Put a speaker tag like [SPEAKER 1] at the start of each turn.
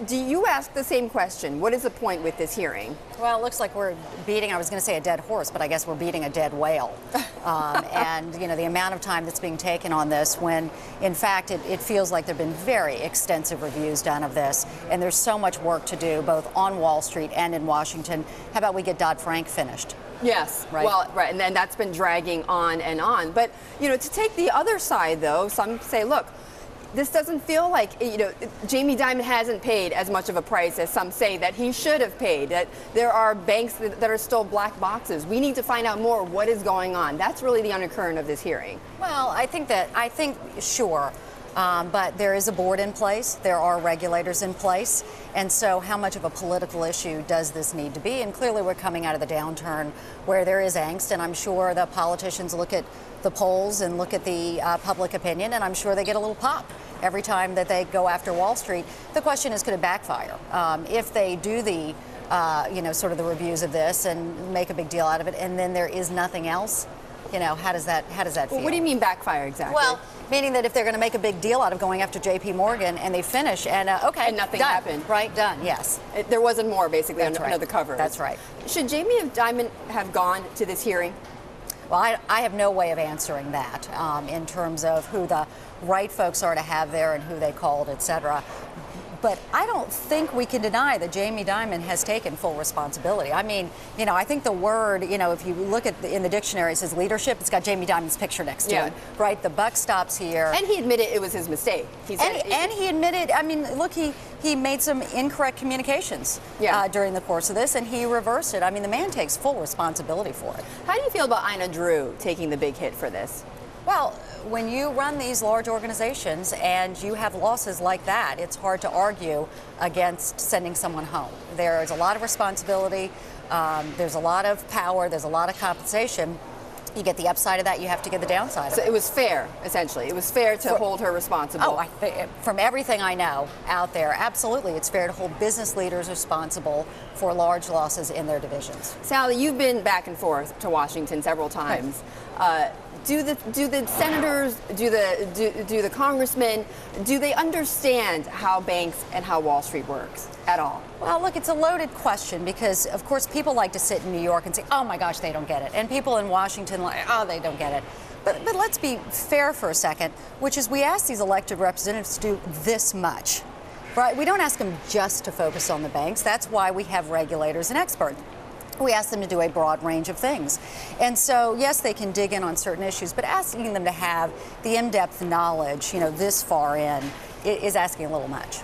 [SPEAKER 1] do you ask the same question? What is the point with this hearing?
[SPEAKER 2] Well, it looks like we're beating, I was going to say a dead horse, but I guess we're beating a dead whale. And, the amount of time that's being taken on this when, in fact, it feels like there have been very extensive reviews done of this. And there's so much work to do, both on Wall Street and in Washington. How about we get Dodd-Frank finished?
[SPEAKER 1] Yes,
[SPEAKER 2] right.
[SPEAKER 1] Well, right, and then that's been dragging on and on. But, to take the other side, though, some say, look, this doesn't feel like, Jamie Dimon hasn't paid as much of a price as some say that he should have paid, that there are banks that are still black boxes. We need to find out more what is going on. That's really the undercurrent of this hearing.
[SPEAKER 2] Well, I think sure. But there is a board in place. There are regulators in place. And so how much of a political issue does this need to be? And clearly we're coming out of the downturn where there is angst. And I'm sure the politicians look at the polls and look at the public opinion. And I'm sure they get a little pop every time that they go after Wall Street. The question is, could it backfire? If they do the, sort of the reviews of this and make a big deal out of it, and then there is nothing else, how does that feel?
[SPEAKER 1] Well, what do you mean backfire exactly?
[SPEAKER 2] Well, meaning that if they're going to make a big deal out of going after JPMorgan and they finish and
[SPEAKER 1] and nothing
[SPEAKER 2] done,
[SPEAKER 1] happened,
[SPEAKER 2] right? Done. Yes.
[SPEAKER 1] There wasn't more basically
[SPEAKER 2] That's
[SPEAKER 1] under the covers.
[SPEAKER 2] That's right.
[SPEAKER 1] Should Jamie Dimon have gone to this hearing?
[SPEAKER 2] Well, I have no way of answering that in terms of who the right folks are to have there and who they called, et cetera. But I don't think we can deny that Jamie Dimon has taken full responsibility. I mean, I think the word, if you look at in the dictionary, it says leadership. It's got Jamie Dimon's picture next to it, right? The buck stops here.
[SPEAKER 1] And he admitted it was his mistake. He said
[SPEAKER 2] and he admitted, look, he made some incorrect communications during the course of this, and he reversed it. I mean, the man takes full responsibility for it.
[SPEAKER 1] How do you feel about Ina Drew taking the big hit for this?
[SPEAKER 2] Well, when you run these large organizations and you have losses like that, it's hard to argue against sending someone home. There's a lot of responsibility, there's a lot of power, there's a lot of compensation. You get the upside of that, you have to get the downside of it.
[SPEAKER 1] So it was fair, essentially. It was fair to hold her responsible.
[SPEAKER 2] Oh, from everything I know out there, absolutely. It's fair to hold business leaders responsible for large losses in their divisions.
[SPEAKER 1] Sallie, you've been back and forth to Washington several times. Right. Do the senators, do the congressmen, do they understand how banks and how Wall Street works at all?
[SPEAKER 2] Well, look, it's a loaded question because, of course, people like to sit in New York and say, oh, my gosh, they don't get it. And people in Washington like, oh, they don't get it. But let's be fair for a second, which is we ask these elected representatives to do this much. Right? We don't ask them just to focus on the banks. That's why we have regulators and experts. We ask them to do a broad range of things. And so, yes, they can dig in on certain issues, but asking them to have the in-depth knowledge, this far in, is asking a little much.